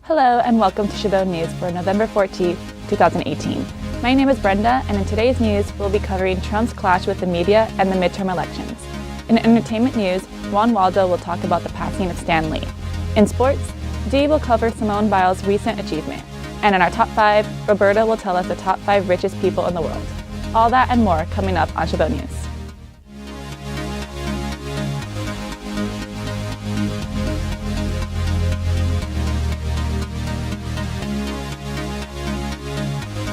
Hello and welcome to Chabot News for November 14, 2018. My name is Brenda, and in today's news we'll be covering Trump's clash with the media and the midterm elections. In entertainment news, Juan Waldo will talk about the passing of Stan Lee. In sports, Dee will cover Simone Biles' recent achievement. And in our top 5, Roberta will tell us the top 5 richest people in the world. All that and more coming up on Chabot News.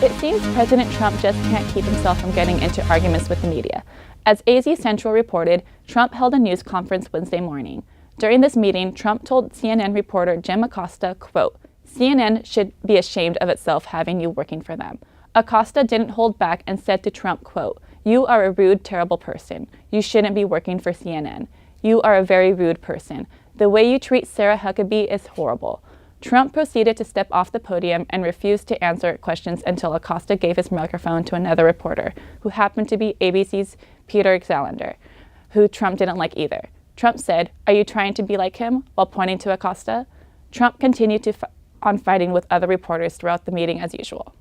It seems President Trump just can't keep himself from getting into arguments with the media. As AZ Central reported, Trump held a news conference Wednesday morning. During this meeting, Trump told CNN reporter Jim Acosta, quote, "CNN should be ashamed of itself having you working for them." Acosta didn't hold back and said to Trump, quote, "You are a rude, terrible person. You shouldn't be working for CNN. You are a very rude person. The way you treat Sarah Huckabee is horrible." Trump proceeded to step off the podium and refused to answer questions until Acosta gave his microphone to another reporter, who happened to be ABC's Peter Xalander, who Trump didn't like either. Trump said, "Are you trying to be like him?" while pointing to Acosta. Trump continued on fighting with other reporters throughout the meeting as usual.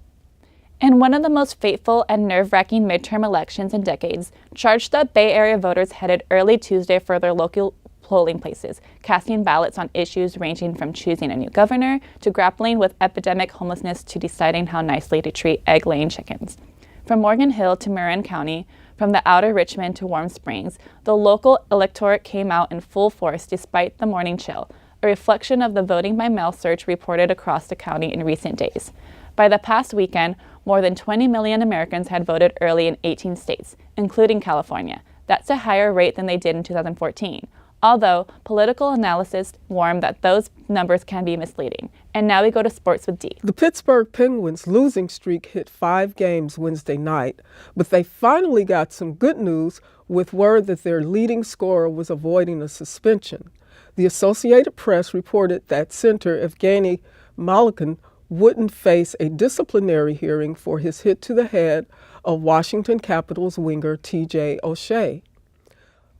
In one of the most fateful and nerve-wracking midterm elections in decades, charged-up Bay Area voters headed early Tuesday for their local polling places, casting ballots on issues ranging from choosing a new governor to grappling with epidemic homelessness to deciding how nicely to treat egg-laying chickens. From Morgan Hill to Marin County, from the outer Richmond to Warm Springs, the local electorate came out in full force despite the morning chill, a reflection of the voting by mail surge reported across the county in recent days. By the past weekend, more than 20 million Americans had voted early in 18 states, including California. That's a higher rate than they did in 2014. Although, political analysts warn that those numbers can be misleading. And now we go to sports with Dee. The Pittsburgh Penguins' losing streak hit 5 games Wednesday night, but they finally got some good news with word that their leading scorer was avoiding a suspension. The Associated Press reported that center Evgeny Malkin wouldn't face a disciplinary hearing for his hit to the head of Washington Capitals winger T.J. O'Shea.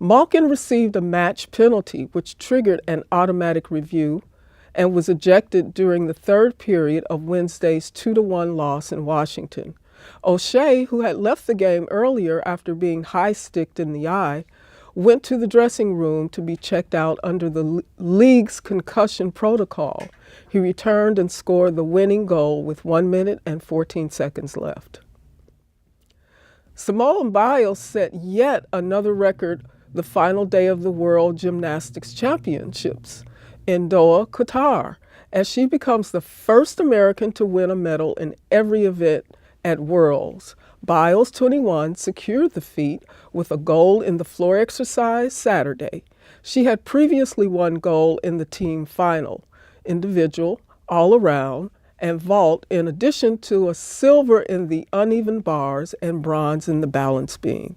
Malkin received a match penalty, which triggered an automatic review, and was ejected during the third period of Wednesday's 2-1 loss in Washington. O'Shea, who had left the game earlier after being high-sticked in the eye, went to the dressing room to be checked out under the league's concussion protocol. He returned and scored the winning goal with 1 minute and 14 seconds left. Simone Biles set yet another record the final day of the World Gymnastics Championships in Doha, Qatar, as she becomes the first American to win a medal in every event at Worlds. Biles, 21, secured the feat with a gold in the floor exercise Saturday. She had previously won gold in the team final, individual, all-around, and vault, in addition to a silver in the uneven bars and bronze in the balance beam.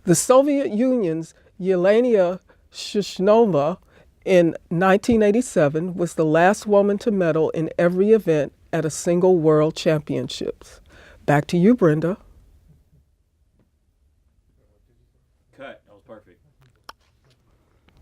The Soviet Union's Yelena Shushnova in 1987 was the last woman to medal in every event at a single World Championships. Back to you, Brenda. Cut. That was perfect.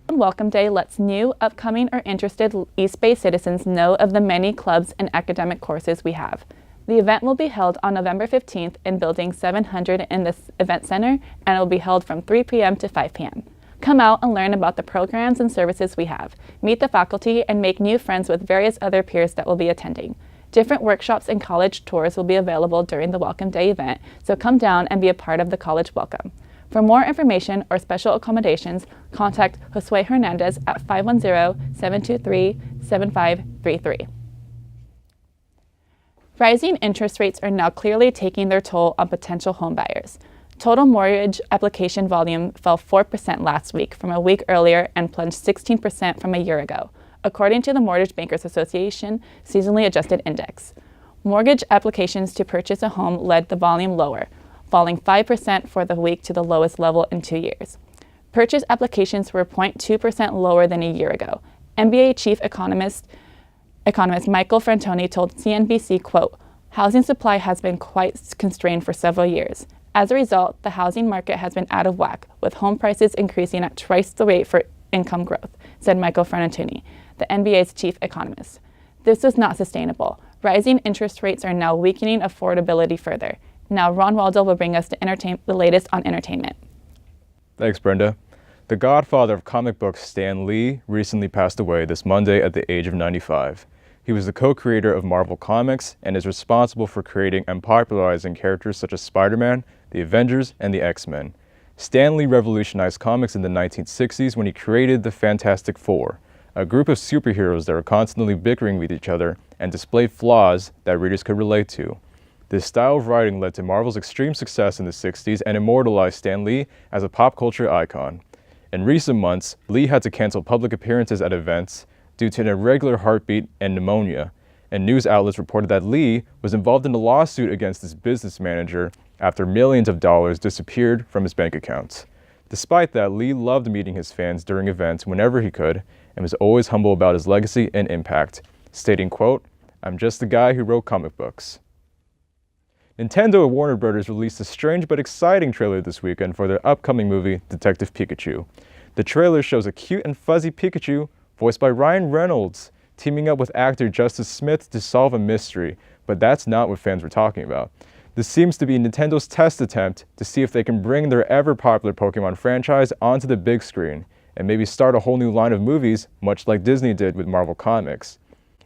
On Welcome Day lets new, upcoming, or interested East Bay citizens know of the many clubs and academic courses we have. The event will be held on November 15th in Building 700 in the Event Center, and it will be held from 3 p.m. to 5 p.m. Come out and learn about the programs and services we have, meet the faculty, and make new friends with various other peers that will be attending. Different workshops and college tours will be available during the Welcome Day event, so come down and be a part of the college welcome. For more information or special accommodations, contact Josue Hernandez at 510-723-7533. Rising interest rates are now clearly taking their toll on potential homebuyers. Total mortgage application volume fell 4% last week from a week earlier and plunged 16% from a year ago, according to the Mortgage Bankers Association seasonally adjusted index. Mortgage applications to purchase a home led the volume lower, falling 5% for the week to the lowest level in 2 years. Purchase applications were 0.2% lower than a year ago. MBA chief economist Michael Frantoni told CNBC, quote, "Housing supply has been quite constrained for several years. As a result, the housing market has been out of whack, with home prices increasing at twice the rate for income growth," said Michael Frantoni, the NBA's chief economist. This was not sustainable. Rising interest rates are now weakening affordability further. Now Ron Waldo will bring us the latest on entertainment. Thanks, Brenda. The godfather of comic books, Stan Lee, recently passed away this Monday at the age of 95. He was the co-creator of Marvel Comics and is responsible for creating and popularizing characters such as Spider-Man, the Avengers, and the X-Men. Stan Lee revolutionized comics in the 1960s when he created the Fantastic Four, a group of superheroes that were constantly bickering with each other and displayed flaws that readers could relate to. This style of writing led to Marvel's extreme success in the 60s and immortalized Stan Lee as a pop culture icon. In recent months, Lee had to cancel public appearances at events due to an irregular heartbeat and pneumonia, and news outlets reported that Lee was involved in a lawsuit against his business manager after millions of dollars disappeared from his bank accounts. Despite that, Lee loved meeting his fans during events whenever he could and was always humble about his legacy and impact, stating, quote, "I'm just the guy who wrote comic books." Nintendo and Warner Bros. Released a strange but exciting trailer this weekend for their upcoming movie, Detective Pikachu. The trailer shows a cute and fuzzy Pikachu, voiced by Ryan Reynolds, teaming up with actor Justice Smith to solve a mystery, but that's not what fans were talking about. This seems to be Nintendo's test attempt to see if they can bring their ever-popular Pokemon franchise onto the big screen, and maybe start a whole new line of movies, much like Disney did with Marvel Comics.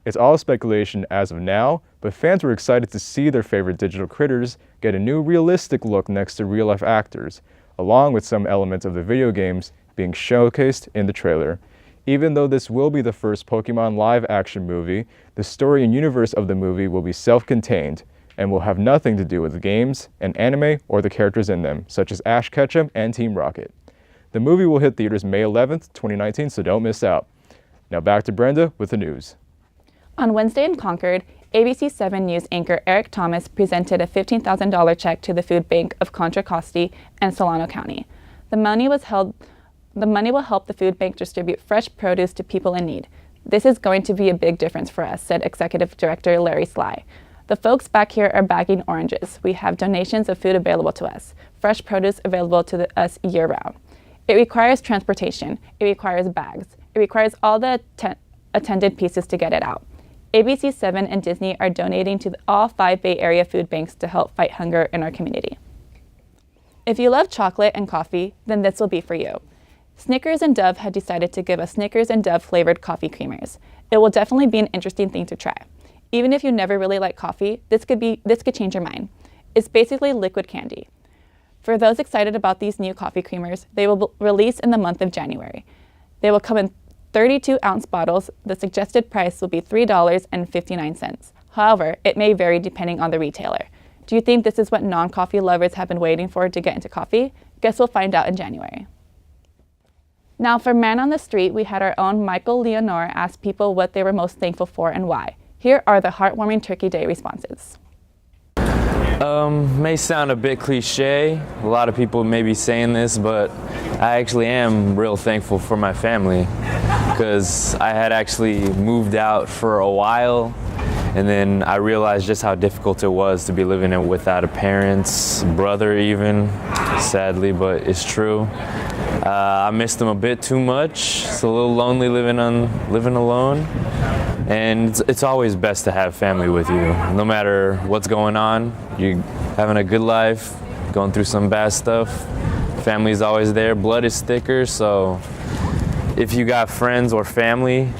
It's all speculation as of now, but fans were excited to see their favorite digital critters get a new realistic look next to real-life actors, along with some elements of the video games being showcased in the trailer. Even though this will be the first Pokemon live-action movie, the story and universe of the movie will be self-contained and will have nothing to do with the games, an anime, or the characters in them, such as Ash Ketchum and Team Rocket. The movie will hit theaters May 11th, 2019, so don't miss out. Now back to Brenda with the news. On Wednesday in Concord, ABC 7 News anchor Eric Thomas presented a $15,000 check to the food bank of Contra Costa and Solano County. The money will help the food bank distribute fresh produce to people in need. This is going to be a big difference for us, said Executive Director Larry Sly. The folks back here are bagging oranges. We have donations of food available to us, fresh produce available to us year-round. It requires transportation. It requires bags. It requires all the attended pieces to get it out. ABC 7 and Disney are donating to all 5 Bay Area food banks to help fight hunger in our community. If you love chocolate and coffee, then this will be for you. Snickers and Dove had decided to give us Snickers and Dove flavored coffee creamers. It will definitely be an interesting thing to try. Even if you never really like coffee, this could change your mind. It's basically liquid candy. For those excited about these new coffee creamers, they will release in the month of January. They will come in 32-ounce bottles. The suggested price will be $3.59. However, it may vary depending on the retailer. Do you think this is what non-coffee lovers have been waiting for to get into coffee? Guess we'll find out in January. Now for Man on the Street, we had our own Michael Leonore ask people what they were most thankful for and why. Here are the heartwarming Turkey Day responses. May sound a bit cliche. A lot of people may be saying this, but I actually am real thankful for my family because I had actually moved out for a while, and then I realized just how difficult it was to be living it without a parent's brother even, sadly, but it's true. I missed them a bit too much. It's a little lonely living alone. And it's always best to have family with you. No matter what's going on, you're having a good life, going through some bad stuff, family's always there. Blood is thicker, so if you got friends or family,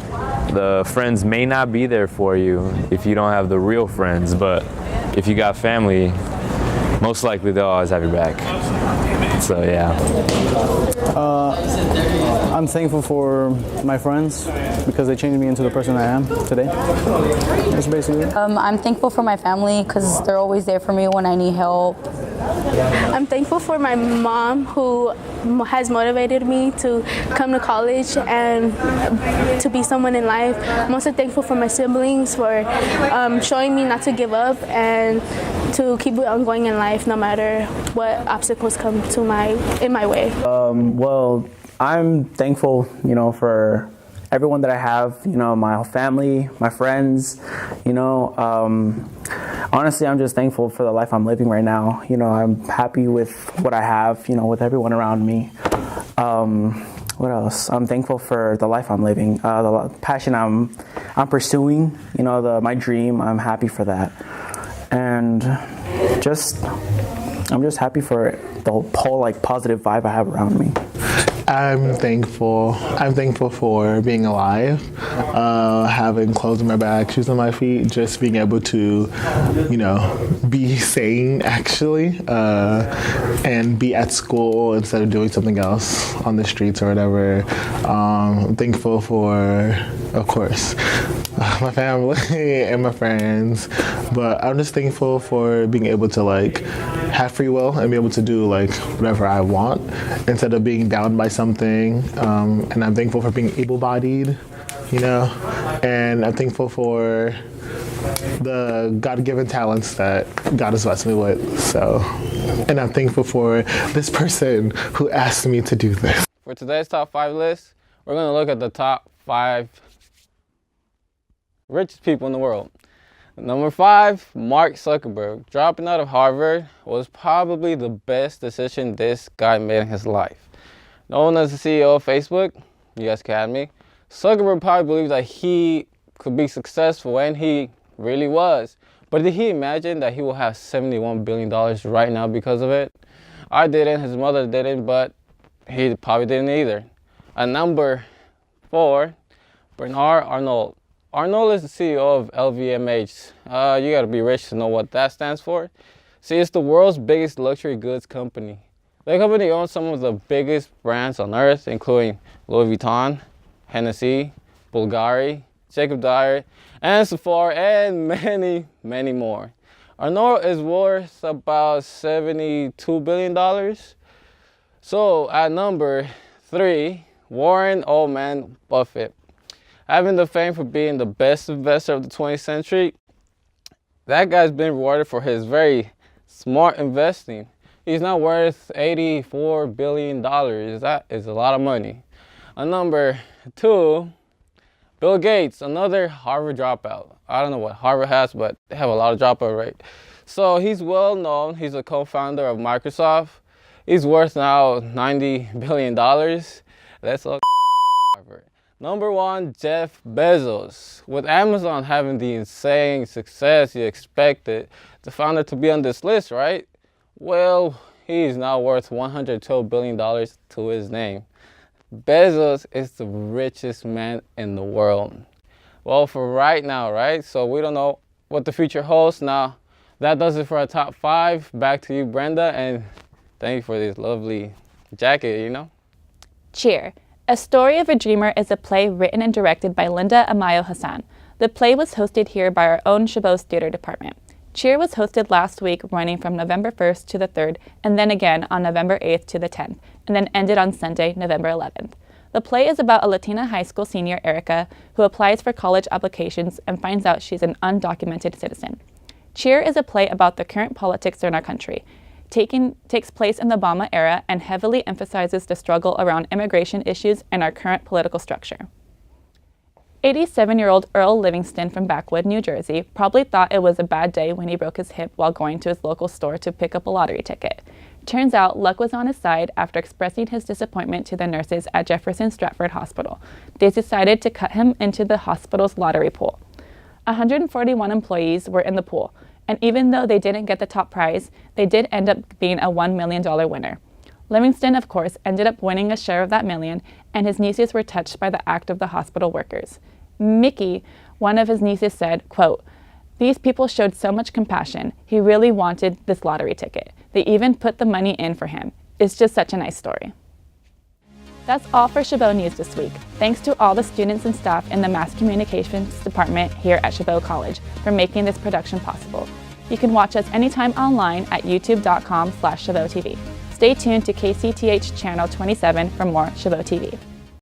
the friends may not be there for you if you don't have the real friends, but if you got family, most likely they'll always have your back. So yeah. I'm thankful for my friends because they changed me into the person I am today. That's basically it. I'm thankful for my family because they're always there for me when I need help. I'm thankful for my mom who has motivated me to come to college and to be someone in life. I'm also thankful for my siblings for showing me not to give up and to keep on going in life no matter what obstacles come in my way. Well, I'm thankful, for everyone that I have, my family, my friends, honestly, I'm just thankful for the life I'm living right now. I'm happy with what I have, with everyone around me. What else? I'm thankful for the life I'm living, the passion I'm I'm pursuing, my dream. I'm happy for that. And I'm just happy for the whole positive vibe I have around me. I'm thankful. I'm thankful for being alive, having clothes on my back, shoes on my feet, just being able to, be sane actually, and be at school instead of doing something else on the streets or whatever. I'm thankful for, of course, my family and my friends, but I'm just thankful for being able to have free will and be able to do whatever I want instead of being bound by something. And I'm thankful for being able-bodied, and I'm thankful for the God-given talents that God has blessed me with. So, and I'm thankful for this person who asked me to do this. For today's top 5 list, we're going to look at the top 5 richest people in the world. Number 5, Mark Zuckerberg. Dropping out of Harvard was probably the best decision this guy made in his life. Known as the CEO of Facebook, US Academy, Zuckerberg probably believed that he could be successful, and he really was. But did he imagine that he will have $71 billion right now because of it? I didn't, his mother didn't, but he probably didn't either. At number 4, Bernard Arnault. Arnault is the CEO of LVMH. You gotta be rich to know what that stands for. See, it's the world's biggest luxury goods company. The company owns some of the biggest brands on earth, including Louis Vuitton, Hennessy, Bulgari, Jacob Dyer, and Sephora, and many, many more. Arnault is worth about $72 billion. So at number 3, Warren Old Man Buffett. Having the fame for being the best investor of the 20th century, that guy's been rewarded for his very smart investing. He's now worth $84 billion. That is a lot of money. At number 2, Bill Gates, another Harvard dropout. I don't know what Harvard has, but they have a lot of dropout rate. So he's well known. He's a co-founder of Microsoft. He's worth now $90 billion. That's all Harvard. Number 1, Jeff Bezos. With Amazon having the insane success you expected the founder to be on this list, right? Well, he's now worth $112 billion to his name. Bezos is the richest man in the world. Well, for right now, right? So we don't know what the future holds. Now, that does it for our top 5. Back to you, Brenda, and thank you for this lovely jacket, Cheer. A Story of a Dreamer is a play written and directed by Linda Amayo Hassan. The play was hosted here by our own Chabot Theater Department. Cheer was hosted last week, running from November 1st to the 3rd, and then again on November 8th to the 10th, and then ended on Sunday, November 11th. The play is about a Latina high school senior, Erica, who applies for college applications and finds out she's an undocumented citizen. Cheer is a play about the current politics in our country. Takes place in the Obama era and heavily emphasizes the struggle around immigration issues and our current political structure. 87-year-old Earl Livingston from Backwood, New Jersey, probably thought it was a bad day when he broke his hip while going to his local store to pick up a lottery ticket. Turns out luck was on his side after expressing his disappointment to the nurses at Jefferson Stratford Hospital. They decided to cut him into the hospital's lottery pool. 141 employees were in the pool, and even though they didn't get the top prize, they did end up being a $1 million winner. Livingston, of course, ended up winning a share of that million, and his nieces were touched by the act of the hospital workers. Mickey, one of his nieces, said, quote, "These people showed so much compassion. He really wanted this lottery ticket. They even put the money in for him. It's just such a nice story." That's all for Chabot News this week. Thanks to all the students and staff in the Mass Communications Department here at Chabot College for making this production possible. You can watch us anytime online at youtube.com/ChabotTV. Stay tuned to KCTH Channel 27 for more Chabot TV.